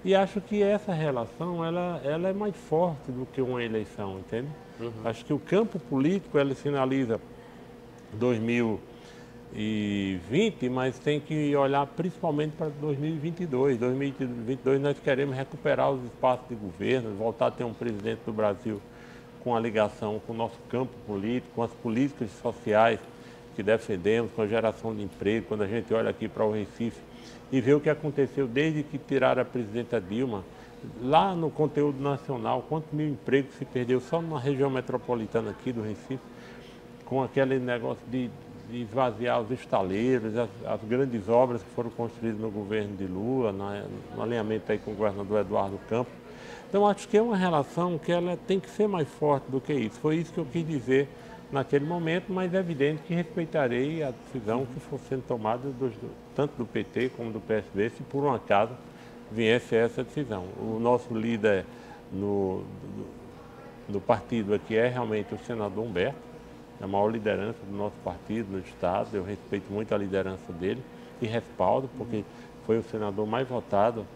E acho que essa relação, ela é mais forte do que uma eleição, entende? Acho que o campo político, ele sinaliza 2020, mas tem que olhar principalmente para 2022. 2022 nós queremos recuperar os espaços de governo, voltar a ter um presidente do Brasil com a ligação com o nosso campo político, com as políticas sociais que defendemos, com a geração de emprego. Quando a gente olha aqui para o Recife e vê o que aconteceu desde que tiraram a presidenta Dilma, lá no conteúdo nacional, quantos mil empregos se perdeu só na região metropolitana aqui do Recife, com aquele negócio de esvaziar os estaleiros, as grandes obras que foram construídas no governo de Lula, no alinhamento aí com o governador Eduardo Campos. Então, acho que é uma relação que ela tem que ser mais forte do que isso. Foi isso que eu quis dizer naquele momento, mas é evidente que respeitarei a decisão que for sendo tomada tanto do PT como do PSB, se por um acaso viesse essa decisão. O nosso líder no partido aqui é realmente o senador Humberto, é a maior liderança do nosso partido no Estado. Eu respeito muito a liderança dele e respaldo, porque foi o senador mais votado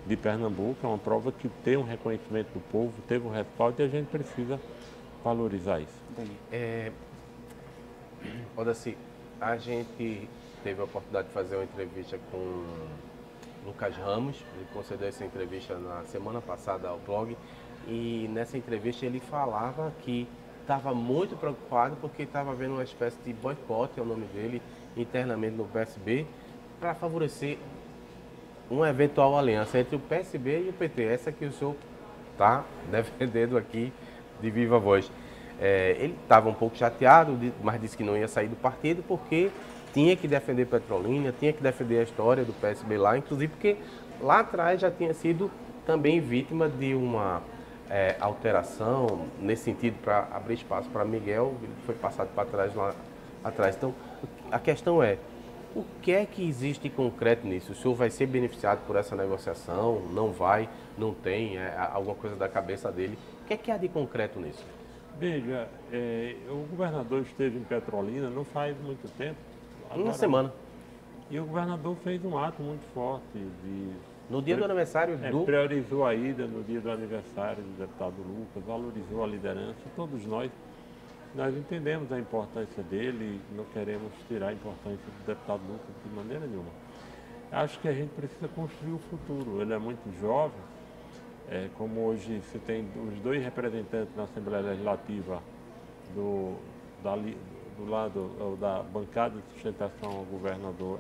de Pernambuco. É uma prova que tem um reconhecimento do povo, teve um respaldo e a gente precisa valorizar isso. Odaci, a gente teve a oportunidade de fazer uma entrevista com Lucas Ramos. Ele concedeu essa entrevista na semana passada ao blog, e nessa entrevista ele falava que estava muito preocupado porque estava havendo uma espécie de boicote, é o nome dele, internamente no PSB, para favorecer uma eventual aliança entre o PSB e o PT, essa que o senhor está defendendo aqui de viva voz. Ele estava um pouco chateado, mas disse que não ia sair do partido porque tinha que defender Petrolina, tinha que defender a história do PSB lá, inclusive porque lá atrás já tinha sido também vítima de uma alteração nesse sentido para abrir espaço para Miguel, ele foi passado para trás lá atrás. Então, a questão é, o que é que existe de concreto nisso? O senhor vai ser beneficiado por essa negociação? Não vai? Não tem? Alguma coisa da cabeça dele? O que é que há de concreto nisso? Veja, o governador esteve em Petrolina não faz muito tempo. Uma semana. E o governador fez um ato muito forte no dia do aniversário priorizou a ida no dia do aniversário do deputado Lucas, valorizou a liderança. Todos nós entendemos a importância dele e não queremos tirar a importância do deputado Lucas de maneira nenhuma. Acho que a gente precisa construir o futuro. Ele é muito jovem. Como hoje você tem os dois representantes na Assembleia Legislativa do lado da bancada de sustentação ao governador,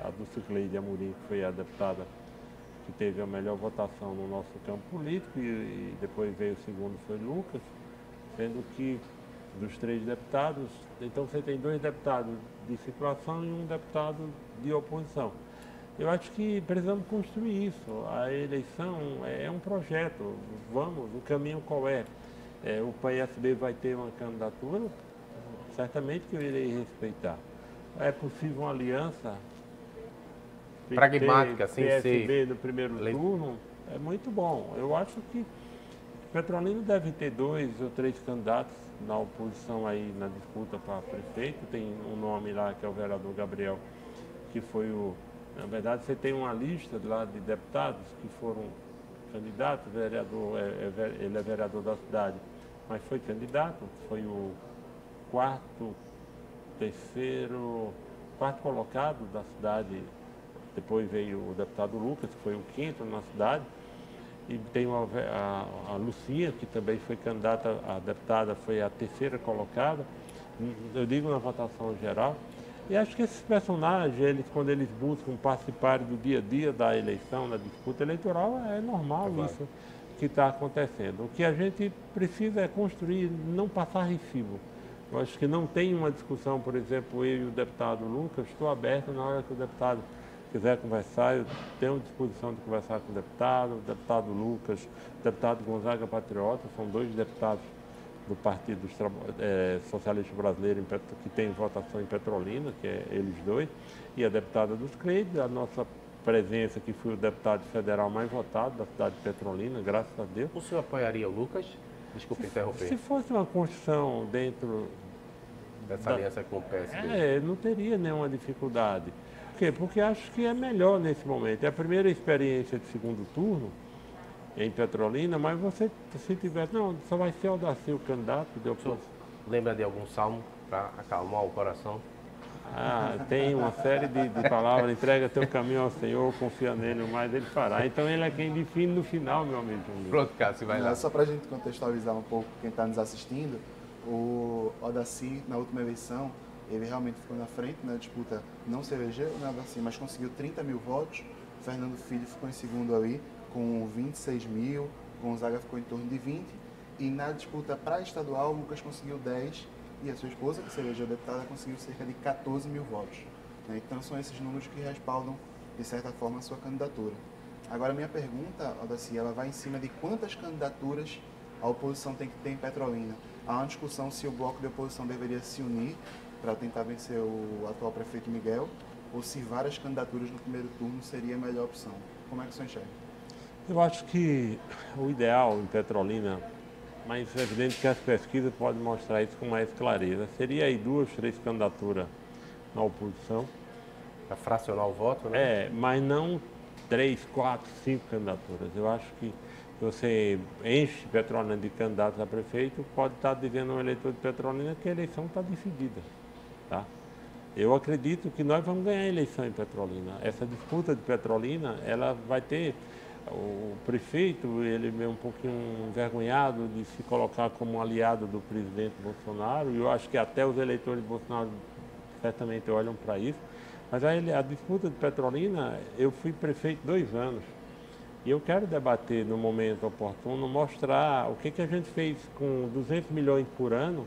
a do Cicleide Amorim, que foi a deputada que teve a melhor votação no nosso campo político, e depois veio o segundo, foi Lucas, sendo que dos 3 deputados, então você tem 2 deputados de situação e um deputado de oposição. Eu acho que precisamos construir isso. A eleição é um projeto. Vamos, o caminho qual é? O PSB vai ter uma candidatura, certamente que eu irei respeitar. É possível uma aliança pragmática, sem PSB ser no primeiro turno? É muito bom. Eu acho que Petrolina deve ter 2 ou 3 candidatos na oposição aí na disputa para prefeito. Tem um nome lá que é o vereador Gabriel, que foi na verdade, você tem uma lista lá de deputados que foram candidatos, ele é vereador da cidade, mas foi candidato, foi o quarto colocado da cidade. Depois veio o deputado Lucas, que foi o 5º na cidade, e tem a Lucia, que também foi candidata a deputada, foi a 3ª colocada, eu digo na votação geral. E acho que esses personagens, quando eles buscam participar do dia a dia da eleição, da disputa eleitoral, é normal isso que está acontecendo. O que a gente precisa é construir, não passar recibo. Eu acho que não tem uma discussão, por exemplo, eu e o deputado Lucas, estou aberto na hora que o deputado quiser conversar, eu tenho disposição de conversar com o deputado Lucas, o deputado Gonzaga Patriota, são 2 deputados do Partido Socialista Brasileiro, que tem votação em Petrolina, que é eles 2, e a deputada dos Credes, a nossa presença, que foi o deputado federal mais votado da cidade de Petrolina, graças a Deus. O senhor apoiaria o Lucas? Desculpe interromper. Se fosse uma construção dentro dessa aliança com o PSB. Não teria nenhuma dificuldade. Por quê? Porque acho que é melhor nesse momento. É a primeira experiência de segundo turno em Petrolina, mas você, se tiver, não, só vai ser Odaci o candidato. O senhor lembra de algum salmo para acalmar o coração? Tem uma série de palavras, entrega teu caminho ao Senhor, confia nele, o mais ele fará. Então ele é quem define no final, meu amigo. Pronto, Cássio, vai lá. Só para a gente contextualizar um pouco quem está nos assistindo, o Odaci, na última eleição, ele realmente ficou na frente na disputa, não se elegeu, né, Odaci, mas conseguiu 30 mil votos. Fernando Filho ficou em segundo ali, com 26 mil, Gonzaga ficou em torno de 20. E na disputa para estadual, o Lucas conseguiu 10 e a sua esposa, que se elegeu deputada, conseguiu cerca de 14 mil votos. Então são esses números que respaldam, de certa forma, a sua candidatura. Agora, minha pergunta, Odaci, ela vai em cima de quantas candidaturas a oposição tem que ter em Petrolina. Há uma discussão se o bloco de oposição deveria se unir para tentar vencer o atual prefeito Miguel, ou se várias candidaturas no primeiro turno seria a melhor opção. Como é que o senhor enxerga? Eu acho que o ideal em Petrolina, mas é evidente que as pesquisas podem mostrar isso com mais clareza, seria aí 2, 3 candidaturas na oposição. Para fracionar o voto, né? Mas não 3, 4, 5 candidaturas. Eu acho que se você enche Petrolina de candidatos a prefeito, pode estar dizendo ao eleitor de Petrolina que a eleição está decidida. Tá? Eu acredito que nós vamos ganhar a eleição em Petrolina. Essa disputa de Petrolina, ela vai ter... O prefeito, ele é um pouquinho envergonhado de se colocar como aliado do presidente Bolsonaro, e eu acho que até os eleitores de Bolsonaro certamente olham para isso. Mas a disputa de Petrolina, eu fui prefeito 2 anos, e eu quero debater no momento oportuno, mostrar o que a gente fez com 200 milhões por ano,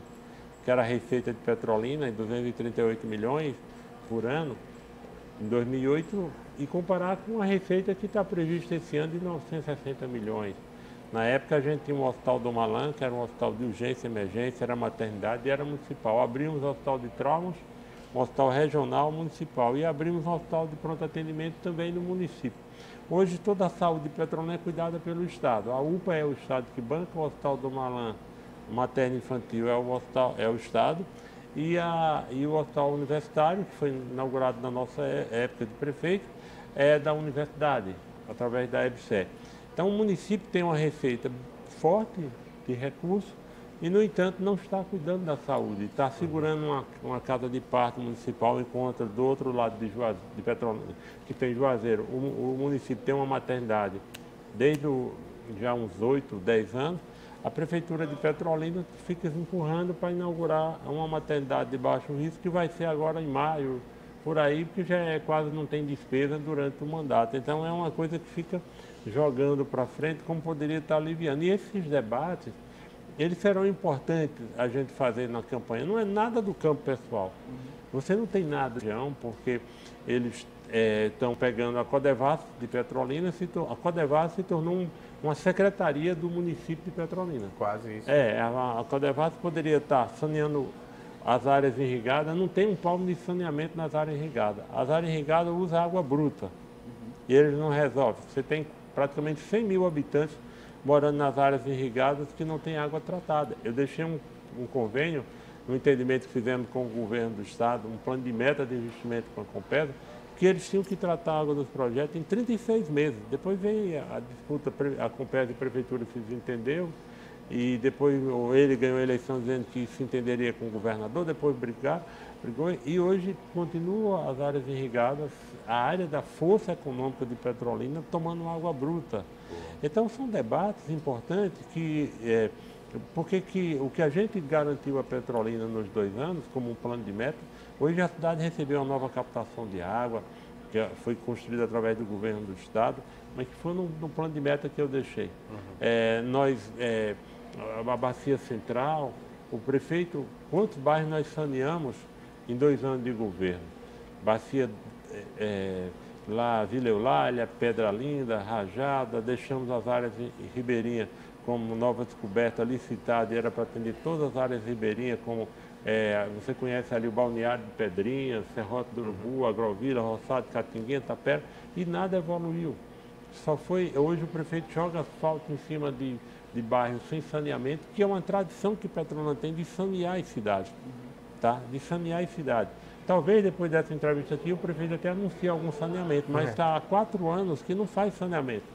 que era a receita de Petrolina, e 238 milhões por ano, em 2008, e comparar com a receita que está prevista esse ano de 960 milhões. Na época a gente tinha um hospital do Malan, que era um hospital de urgência e emergência, era maternidade e era municipal. Abrimos o hospital de traumas, um hospital regional municipal, e abrimos um hospital de pronto atendimento também no município. Hoje toda a saúde de Petrolina é cuidada pelo Estado. A UPA é o Estado que banca, o hospital do Malan, materno infantil é o Estado, e o hospital universitário, que foi inaugurado na nossa época de prefeito, é da universidade, através da EBSER. Então o município tem uma receita forte de recursos e, no entanto, não está cuidando da saúde. Está segurando uma casa de parto municipal, enquanto do outro lado de Petrolina, que tem Juazeiro, o município tem uma maternidade desde já uns 8, 10 anos. A Prefeitura de Petrolina fica empurrando para inaugurar uma maternidade de baixo risco, que vai ser agora em maio, por aí, porque já quase não tem despesa durante o mandato. Então é uma coisa que fica jogando para frente, como poderia estar aliviando. E esses debates, eles serão importantes a gente fazer na campanha. Não é nada do campo pessoal. Você não tem nada de região, porque eles estão pegando a Codevasf de Petrolina, a Codevasf se tornou uma secretaria do município de Petrolina. Quase isso. A Codevasf poderia estar saneando as áreas irrigadas, não tem um palmo de saneamento nas áreas irrigadas. As áreas irrigadas usam água bruta e eles não resolvem. Você tem praticamente 100 mil habitantes morando nas áreas irrigadas que não tem água tratada. Eu deixei um convênio, um entendimento que fizemos com o governo do estado, um plano de meta de investimento com a Compesa, que eles tinham que tratar a água dos projetos em 36 meses. Depois veio a disputa, a Compesa e a Prefeitura se desentendeu, e depois ele ganhou a eleição dizendo que se entenderia com o governador, depois brigou, e hoje continua as áreas irrigadas, a área da força econômica de Petrolina tomando água bruta. Então são debates importantes porque o que a gente garantiu a Petrolina nos 2 anos, como um plano de meta, hoje a cidade recebeu uma nova captação de água, que foi construída através do governo do estado, mas que foi no plano de meta que eu deixei. A Bacia Central, o prefeito, quantos bairros nós saneamos em 2 anos de governo? Bacia lá, Vila Eulália, Pedra Linda, Rajada, deixamos as áreas ribeirinhas como nova descoberta, licitada, e era para atender todas as áreas ribeirinhas, como você conhece ali o Balneário de Pedrinhas, Serrote do Urubu, Agrovila, Roçado, Catinguinha, Tapera, e nada evoluiu. Hoje o prefeito joga asfalto em cima de bairros sem saneamento, que é uma tradição que Petrolina tem de sanear as cidades, tá? De sanear as cidades. Talvez depois dessa entrevista aqui o prefeito até anuncie algum saneamento, mas está há 4 anos que não faz saneamento.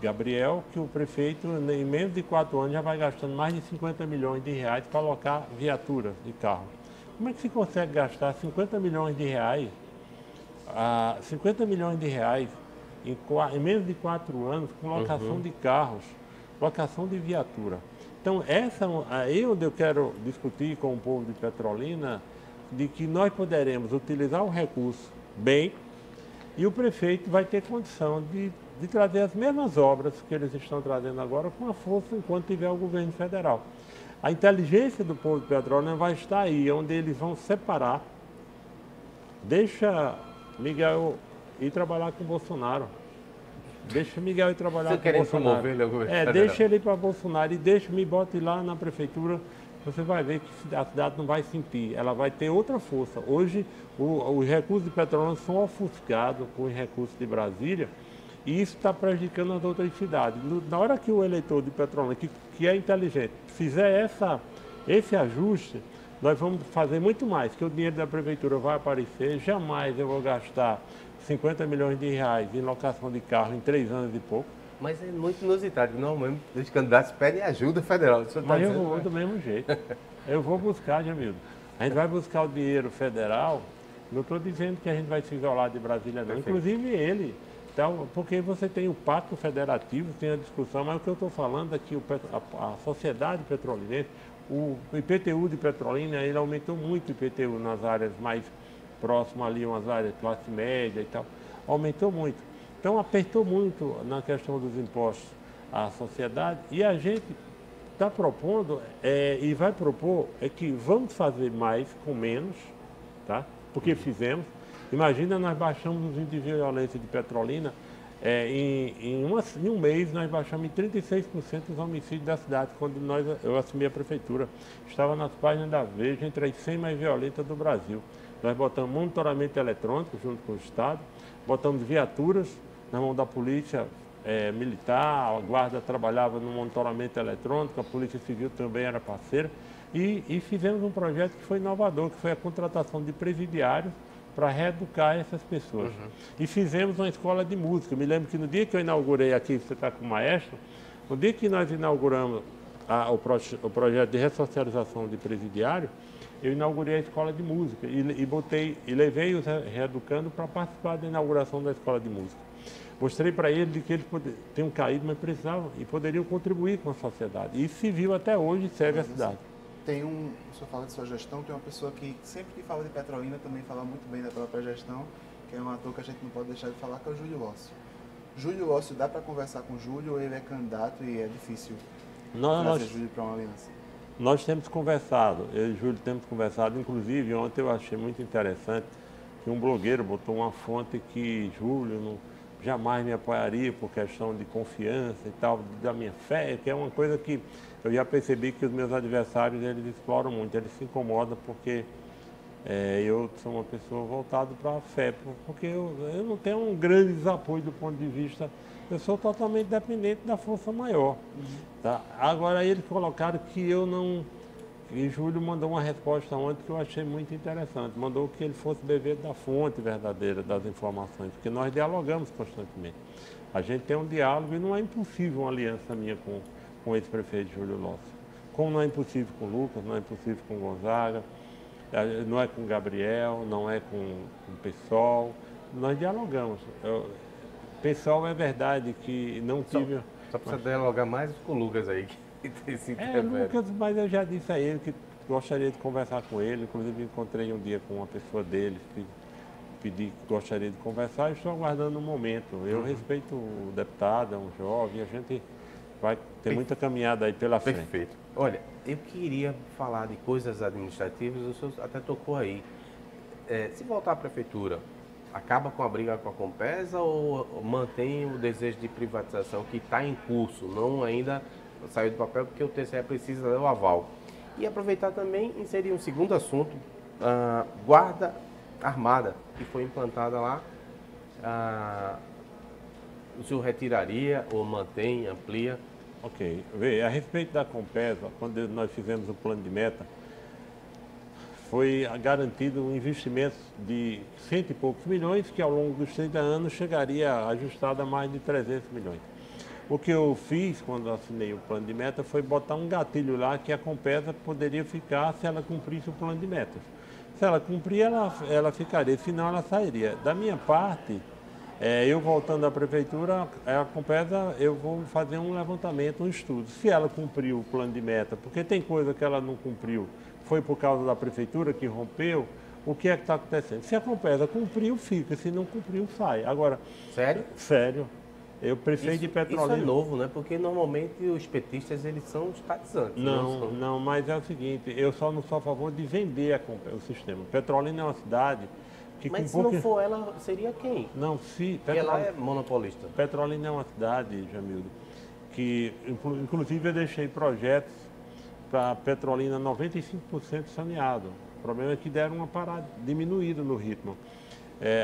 Gabriel, que o prefeito, em menos de 4 anos, já vai gastando mais de 50 milhões de reais para alocar viaturas de carro. Como é que se consegue gastar 50 milhões de reais, 50 milhões de reais em menos de 4 anos com locação de carros, locação de viatura? Então, aí onde eu quero discutir com o povo de Petrolina, de que nós poderemos utilizar o recurso bem e o prefeito vai ter condição de trazer as mesmas obras que eles estão trazendo agora com a força enquanto tiver o governo federal. A inteligência do povo de Petrolina vai estar aí, onde eles vão separar. Deixa Miguel ir trabalhar com o Bolsonaro. Deixa Miguel ir trabalhar com o Bolsonaro. Deixa ele ir para Bolsonaro e me bote lá na prefeitura. Você vai ver que a cidade não vai sentir, ela vai ter outra força. Hoje, os recursos de Petrolina são ofuscados com os recursos de Brasília e isso está prejudicando as outras cidades. Na hora que o eleitor de Petrolina, que é inteligente, fizer esse ajuste, nós vamos fazer muito mais, que o dinheiro da prefeitura vai aparecer. Jamais eu vou gastar 50 milhões de reais em locação de carro em 3 anos e pouco. Mas é muito inusitado. Normalmente os candidatos pedem ajuda federal. Mas eu vou do mesmo jeito. Eu vou buscar, Jamildo. A gente vai buscar o dinheiro federal. Não estou dizendo que a gente vai se isolar de Brasília, não. Perfeito. Inclusive ele. Então, porque você tem o pacto federativo, tem a discussão, mas o que eu estou falando é que a sociedade petrolinense, o IPTU de Petrolina, ele aumentou muito o IPTU nas áreas mais próximas ali, umas áreas de classe média e tal. Aumentou muito. Então, apertou muito na questão dos impostos à sociedade e a gente está propondo e vai propor que vamos fazer mais com menos, tá? Porque fizemos. Imagina, nós baixamos os índices de violência de Petrolina, em um mês nós baixamos em 36% os homicídios da cidade, quando eu assumi a prefeitura. Estava nas páginas da Veja, entre as 100 mais violentas do Brasil. Nós botamos monitoramento eletrônico junto com o Estado, botamos viaturas na mão da polícia militar, a guarda trabalhava no monitoramento eletrônico, a polícia civil também era parceira, e fizemos um projeto que foi inovador, que foi a contratação de presidiários para reeducar essas pessoas. E fizemos uma escola de música. Me lembro que no dia que eu inaugurei aqui, você está com o maestro, no dia que nós inauguramos o projeto de ressocialização de presidiário, eu inaugurei a escola de música e levei os reeducando para participar da inauguração da escola de música. Mostrei para eles que eles tinham caído, mas precisavam e poderiam contribuir com a sociedade. E isso se viu até hoje e serve a cidade. O senhor fala de sua gestão, tem uma pessoa que sempre que fala de Petrolina também fala muito bem da própria gestão, que é um ator que a gente não pode deixar de falar, que é o Júlio Lócio. Júlio Lócio, dá para conversar com o Júlio ou ele é candidato e é difícil trazer Júlio para uma aliança? Nós temos conversado, eu e o Júlio temos conversado, inclusive ontem eu achei muito interessante que um blogueiro botou uma fonte que Júlio jamais me apoiaria por questão de confiança e tal, da minha fé, que é uma coisa que eu já percebi que os meus adversários, eles exploram muito, eles se incomodam porque eu sou uma pessoa voltada para a fé, porque eu não tenho um grande desapoio do ponto de vista, eu sou totalmente dependente da força maior. Tá? Agora, eles colocaram que eu não... E Júlio mandou uma resposta ontem que eu achei muito interessante. Mandou que ele fosse beber da fonte verdadeira das informações, porque nós dialogamos constantemente. A gente tem um diálogo e não é impossível uma aliança minha com o ex-prefeito Júlio Lócio. Como não é impossível com o Lucas, não é impossível com o Gonzaga, não é com o Gabriel, não é com o PSOL. Nós dialogamos. PSOL é verdade que não tive... Só precisa dialogar mais com o Lucas aí. Lucas, mas eu já disse a ele que gostaria de conversar com ele, inclusive encontrei um dia com uma pessoa dele, pedi que gostaria de conversar e estou aguardando um momento. Eu respeito o deputado, é um jovem, a gente vai ter muita caminhada aí pela frente. Perfeito. Olha, eu queria falar de coisas administrativas, o senhor até tocou aí. Se voltar à prefeitura, acaba com a briga com a Compesa ou mantém o desejo de privatização que está em curso, não ainda... saiu do papel porque o TCE precisa do aval. E aproveitar também e inserir um segundo assunto, guarda armada, que foi implantada lá. O senhor retiraria ou mantém, amplia? Ok. A respeito da Compesa, quando nós fizemos o plano de meta, foi garantido um investimento de 100 e poucos milhões, que ao longo dos 30 anos chegaria ajustado a mais de 300 milhões. O que eu fiz quando assinei o plano de meta foi botar um gatilho lá que a Compesa poderia ficar se ela cumprisse o plano de metas. Se ela cumprir, ela ficaria, senão ela sairia. Da minha parte, eu voltando à prefeitura, a Compesa, eu vou fazer um levantamento, um estudo. Se ela cumpriu o plano de meta, porque tem coisa que ela não cumpriu, foi por causa da prefeitura que rompeu, o que é que está acontecendo? Se a Compesa cumpriu, fica. Se não cumpriu, sai. Agora, Sério? sério. Eu prefeito de Petrolina. Isso é novo, né? Porque normalmente os petistas eles são estatizantes. Não, mas é o seguinte, eu só não sou a favor de vender o sistema. Petrolina é uma cidade que Mas com se não for ela, seria quem? Não, se Porque ela é monopolista. Petrolina é uma cidade, Jamildo, que inclusive eu deixei projetos para Petrolina 95% saneado. O problema é que deram uma parada, diminuída no ritmo.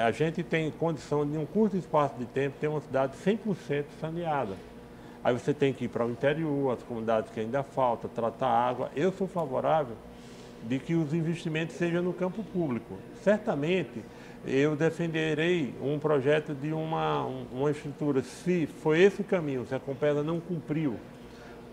A gente tem condição de, em um curto espaço de tempo, ter uma cidade 100% saneada. Aí você tem que ir para o interior, as comunidades que ainda falta, tratar água. Eu sou favorável de que os investimentos sejam no campo público. Certamente, eu defenderei um projeto de uma estrutura, se foi esse o caminho, se a Compesa não cumpriu,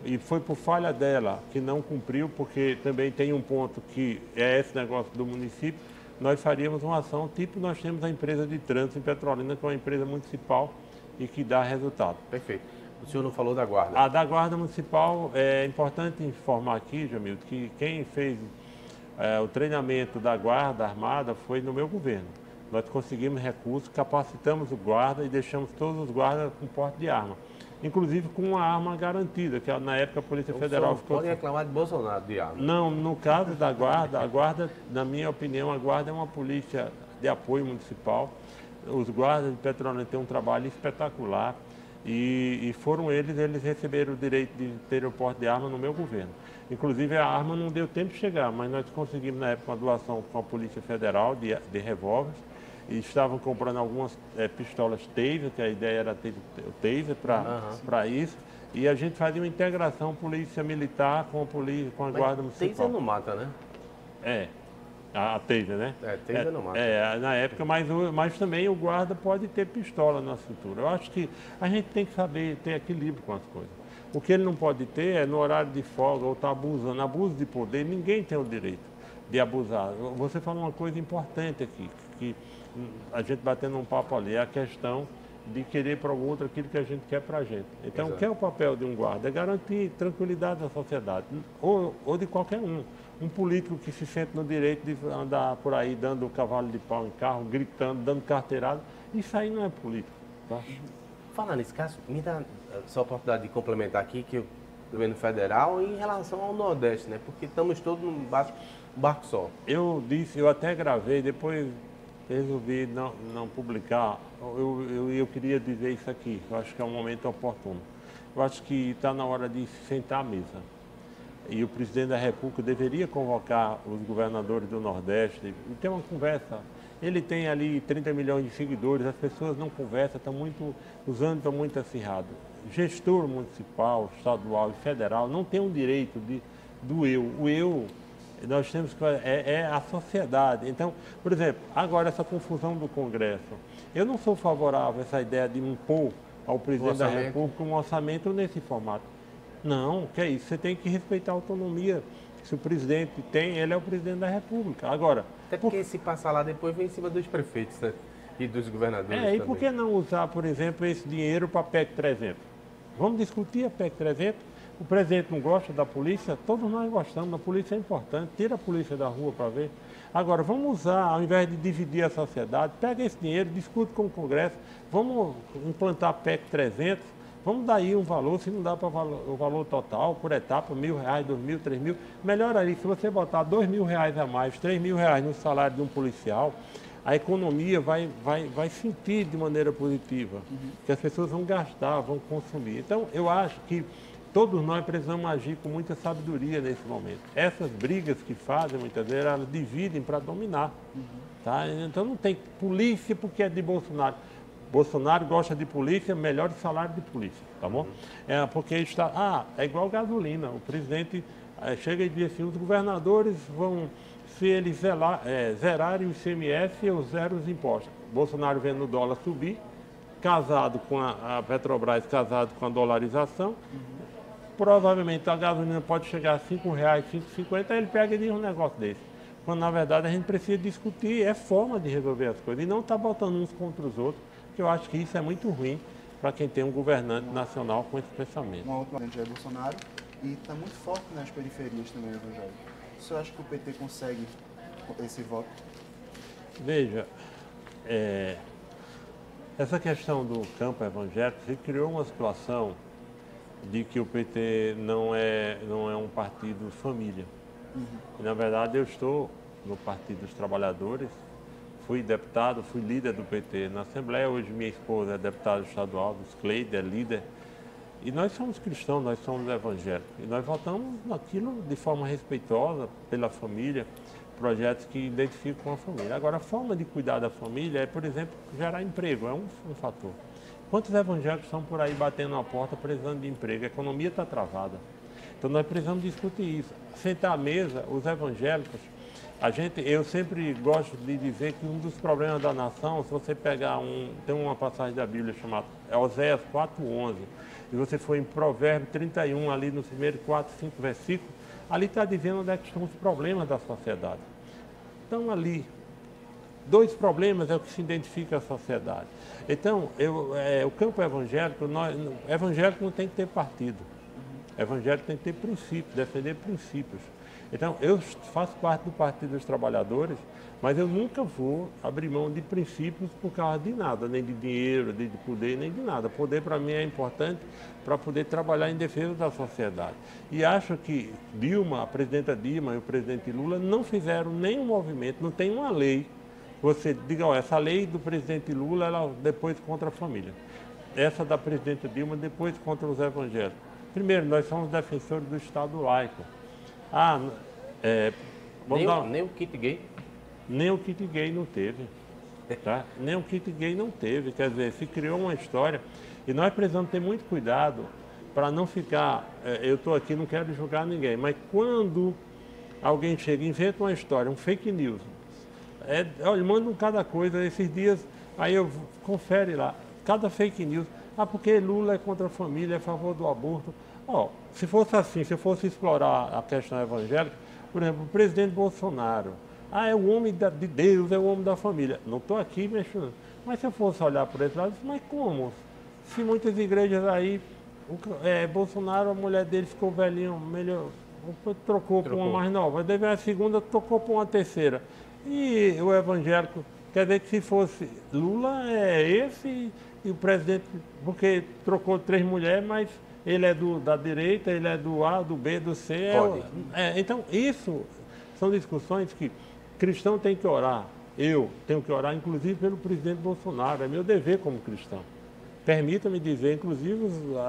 e foi por falha dela que não cumpriu, porque também tem um ponto que é esse negócio do município, nós faríamos uma ação, tipo nós temos a empresa de trânsito em Petrolina, que é uma empresa municipal e que dá resultado. Perfeito. O senhor não falou da Guarda. A da Guarda Municipal, é importante informar aqui, Jamildo, que quem fez o treinamento da Guarda Armada foi no meu governo. Nós conseguimos recursos, capacitamos o guarda e deixamos todos os guardas com porte de arma. Inclusive com uma arma garantida, que na época a Polícia Federal ficou... Pode reclamar de Bolsonaro de arma. Não, no caso da Guarda, a Guarda, na minha opinião, a Guarda é uma polícia de apoio municipal. Os guardas de Petrolina têm um trabalho espetacular e foram eles receberam o direito de ter o porte de arma no meu governo. Inclusive a arma não deu tempo de chegar, mas nós conseguimos na época uma doação com a Polícia Federal de revólveres. E estavam comprando algumas pistolas Taser, que a ideia era ter o Taser para isso. E a gente fazia uma integração polícia militar com a polícia, com a Guarda Municipal. Taser não mata, né? A Taser, né? Taser não mata. Na época, mas também o guarda pode ter pistola na cintura. Eu acho que a gente tem que saber ter equilíbrio com as coisas. O que ele não pode ter é no horário de folga ou estar abusando. Abuso de poder, ninguém tem o direito de abusar. Você falou uma coisa importante aqui, que a gente batendo um papo ali, é a questão de querer para o outro aquilo que a gente quer para a gente. Então, Exato. O que é o papel de um guarda? É garantir tranquilidade na sociedade, ou de qualquer um. Um político que se sente no direito de andar por aí dando cavalo de pau em carro, gritando, dando carteirada, isso aí não é político. Tá? Falar nesse caso, me dá só a oportunidade de complementar aqui que o governo federal em relação ao Nordeste, né? Porque estamos todos num barco só. Eu até gravei, depois resolvi não publicar. Eu queria dizer isso aqui, eu acho que é um momento oportuno. Eu acho que está na hora de se sentar à mesa. E o presidente da República deveria convocar os governadores do Nordeste e ter uma conversa. Ele tem ali 30 milhões de seguidores, as pessoas não conversam, os ânimos estão muito acirrados. Gestor municipal, estadual e federal não tem o direito do eu. O eu, nós temos que... É a sociedade. Então, por exemplo, agora essa confusão do Congresso. Eu não sou favorável a essa ideia de impor ao presidente da República um orçamento nesse formato. Não, que é isso. Você tem que respeitar a autonomia. Se o presidente tem, ele é o presidente da República. Agora... Até porque se passar lá depois vem em cima dos prefeitos, né? E dos governadores também. E por que não usar, por exemplo, esse dinheiro para a PEC 300? Vamos discutir a PEC 300. O presidente não gosta da polícia, todos nós gostamos, a polícia é importante, tira a polícia da rua para ver. Agora, vamos usar, ao invés de dividir a sociedade, pega esse dinheiro, discute com o Congresso, vamos implantar a PEC 300, vamos dar aí um valor, se não dá para o valor total, por etapa, R$1.000, R$2.000, R$3.000, melhor ali, se você botar R$2.000 a mais, R$3.000 no salário de um policial, a economia vai sentir de maneira positiva, que as pessoas vão gastar, vão consumir. Então, eu acho que todos nós precisamos agir com muita sabedoria nesse momento. Essas brigas que fazem, muitas vezes, elas dividem para dominar. Tá? Então, não tem polícia porque é de Bolsonaro. Bolsonaro gosta de polícia, melhor salário de polícia, tá bom? Porque está... é igual gasolina. O presidente chega e diz assim, os governadores vão... Se eles zerarem o ICMS, eu zero os impostos. Bolsonaro vendo o dólar subir, casado com a Petrobras, casado com a dolarização. Provavelmente a gasolina pode chegar a R$5, R$5,50, aí ele pega e diz um negócio desse. Quando na verdade a gente precisa discutir, é forma de resolver as coisas, e não estar botando uns contra os outros, que eu acho que isso é muito ruim para quem tem um governante nacional com esse pensamento. Uma outra gente é Bolsonaro e está muito forte nas periferias também, Evangelho. Você acha que o PT consegue esse voto? Veja, essa questão do campo evangélico se criou uma situação de que o PT não é um partido família. E, na verdade, eu estou no Partido dos Trabalhadores, fui deputado, fui líder do PT na Assembleia, hoje minha esposa é deputada estadual dos Cleide, é líder. E nós somos cristãos, nós somos evangélicos. E nós votamos naquilo de forma respeitosa pela família, projetos que identificam a família. Agora, a forma de cuidar da família é, por exemplo, gerar emprego, é um fator. Quantos evangélicos estão por aí batendo na porta precisando de emprego? A economia está travada. Então nós precisamos discutir isso. Sentar à mesa, os evangélicos, eu sempre gosto de dizer que um dos problemas da nação, se você pegar tem uma passagem da Bíblia chamada Oséias 4:11, e você for em Provérbios 31, ali nos primeiros 4, 5 versículos, ali está dizendo onde é que estão os problemas da sociedade. Então ali, 2 problemas é o que se identifica a sociedade. Então, o campo evangélico, evangélico não tem que ter partido. Evangélico tem que ter princípios, defender princípios. Então, eu faço parte do Partido dos Trabalhadores, mas eu nunca vou abrir mão de princípios por causa de nada, nem de dinheiro, nem de poder, nem de nada. Poder, para mim, é importante para poder trabalhar em defesa da sociedade. E acho que a presidenta Dilma e o presidente Lula não fizeram nenhum movimento, não tem uma lei. Você diga, essa lei do presidente Lula, ela depois contra a família. Essa da presidenta Dilma, depois contra os evangélicos. Primeiro, nós somos defensores do Estado laico. Nem o kit gay? Nem o kit gay não teve. Tá? Nem o kit gay não teve. Quer dizer, se criou uma história. E nós precisamos ter muito cuidado para não ficar... eu estou aqui, não quero julgar ninguém, mas quando alguém chega e inventa uma história, um fake news, olha, mandam cada coisa, esses dias, aí eu confere lá, cada fake news, porque Lula é contra a família, é a favor do aborto. Se fosse assim, se eu fosse explorar a questão evangélica, por exemplo, o presidente Bolsonaro, é o homem de Deus, é o homem da família. Não estou aqui mexendo, mas se eu fosse olhar por esse lado, mas como? Se muitas igrejas aí, Bolsonaro, a mulher dele ficou velhinho, trocou por uma mais nova, teve a segunda, trocou por uma terceira. E o evangélico, quer dizer que se fosse Lula, é esse, e o presidente, porque trocou 3 mulheres, mas ele é da direita, ele é do A, do B, do C. Então, isso são discussões que cristão tem que orar. Eu tenho que orar, inclusive, pelo presidente Bolsonaro. É meu dever como cristão. Permita-me dizer, inclusive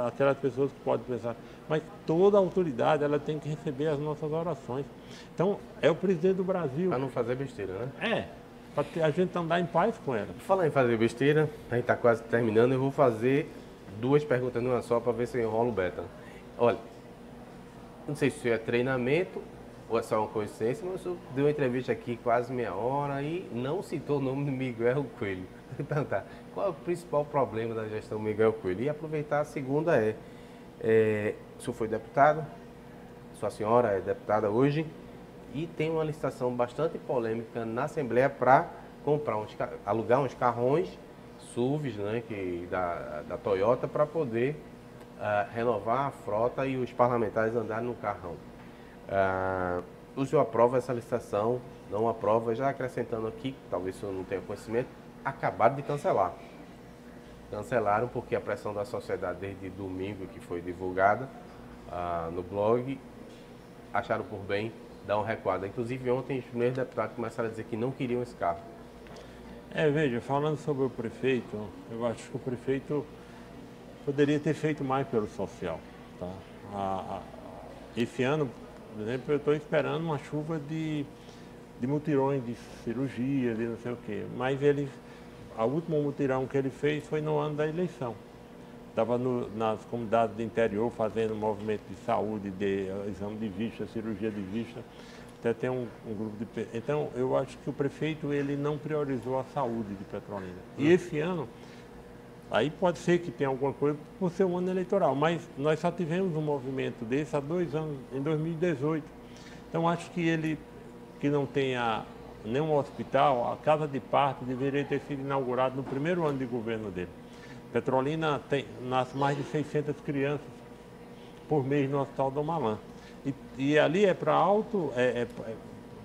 aquelas pessoas que podem pensar, mas toda autoridade ela tem que receber as nossas orações. Então, é o presidente do Brasil. Para não fazer besteira, né? Para a gente andar em paz com ela. Falando em fazer besteira, a gente está quase terminando, eu vou fazer 2 perguntas numa só para ver se eu enrolo o Beta. Olha, não sei se isso é treinamento ou é só uma coincidência, mas eu dei uma entrevista aqui quase meia hora e não citou o nome do Miguel Coelho. Vou perguntar, qual é o principal problema da gestão Miguel Coelho? E aproveitar a segunda o senhor foi deputado, sua senhora é deputada hoje, e tem uma licitação bastante polêmica na Assembleia para alugar uns carrões SUVs, né, da Toyota, para poder renovar a frota e os parlamentares andarem no carrão. O senhor aprova essa licitação? Não aprova? Já acrescentando aqui, talvez o senhor não tenha conhecimento, acabaram de cancelar. Cancelaram porque a pressão da sociedade desde domingo, que foi divulgada no blog, acharam por bem dar uma recuada. Inclusive ontem os primeiros deputados começaram a dizer que não queriam esse carro. Veja, falando sobre o prefeito, eu acho que o prefeito poderia ter feito mais pelo social. Tá? Esse ano, por exemplo, eu estou esperando uma chuva de mutirões de cirurgia, de não sei o quê, mas a última mutirão que ele fez foi no ano da eleição. Estava nas comunidades do interior fazendo movimento de saúde, de exame de vista, cirurgia de vista. Até tem um grupo de... Então, eu acho que o prefeito ele não priorizou a saúde de Petrolina. E esse ano, Aí pode ser que tenha alguma coisa por ser um ano eleitoral, mas nós só tivemos um movimento desse há 2 anos, em 2018. Então acho que ele, que não tenha nenhum hospital, a casa de parto deveria ter sido inaugurada no primeiro ano de governo dele. Petrolina nasce mais de 600 crianças por mês no Hospital Dom Malan. E ali é para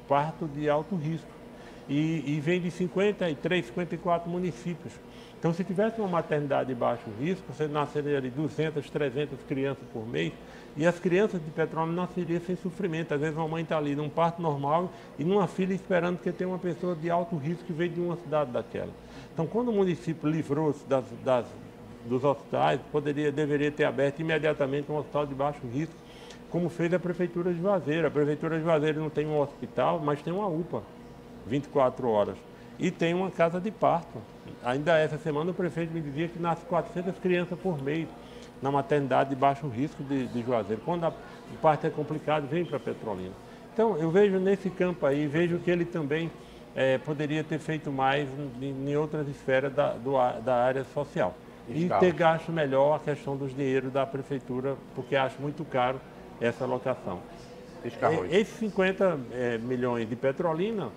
parto de alto risco. E vem de 53, 54 municípios. Então, se tivesse uma maternidade de baixo risco, você nasceria ali 200, 300 crianças por mês, e as crianças de Petrolina nasceriam sem sofrimento. Às vezes, uma mãe está ali num parto normal e numa fila esperando que tenha uma pessoa de alto risco que veio de uma cidade daquela. Então, quando o município livrou-se dos hospitais, deveria ter aberto imediatamente um hospital de baixo risco, como fez a Prefeitura de Juazeiro. A Prefeitura de Juazeiro não tem um hospital, mas tem uma UPA, 24 horas. E tem uma casa de parto. Ainda essa semana o prefeito me dizia que nasce 400 crianças por mês na maternidade de baixo risco de Juazeiro. Quando o parto é complicado, vem para Petrolina. Então, eu vejo nesse campo aí, vejo que ele também poderia ter feito mais em outras esferas da área social. E ter gasto melhor a questão dos dinheiros da prefeitura, porque acho muito caro essa alocação. Esses 50 milhões de Petrolina,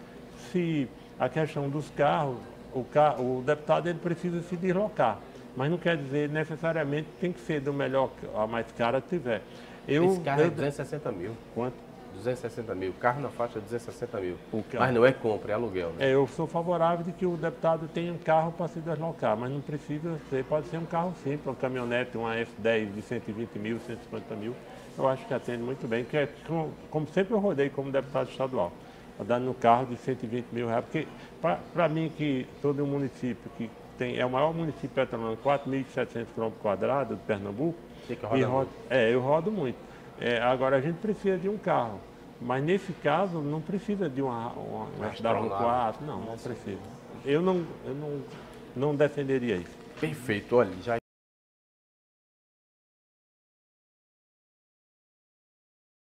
se a questão dos carros, o deputado ele precisa se deslocar, mas não quer dizer necessariamente que tem que ser do melhor, a mais cara que tiver. Esse carro é 260 mil. Quanto? 260 mil. Carro na faixa de 260 mil. Mas não é compra, é aluguel, né? Eu sou favorável de que o deputado tenha um carro para se deslocar, mas não precisa ser, pode ser um carro simples, uma caminhonete, uma F10 de 120 mil, 150 mil. Eu acho que atende muito bem, que é como sempre eu rodei como deputado estadual, andando no carro de 120 mil reais, porque para mim que todo um município que é o maior município petrolino, 4.700 km² de Pernambuco, eu rodo muito. Agora a gente precisa de um carro, mas nesse caso não precisa de uma SW4, não precisa. Eu não defenderia isso. Perfeito, olha, já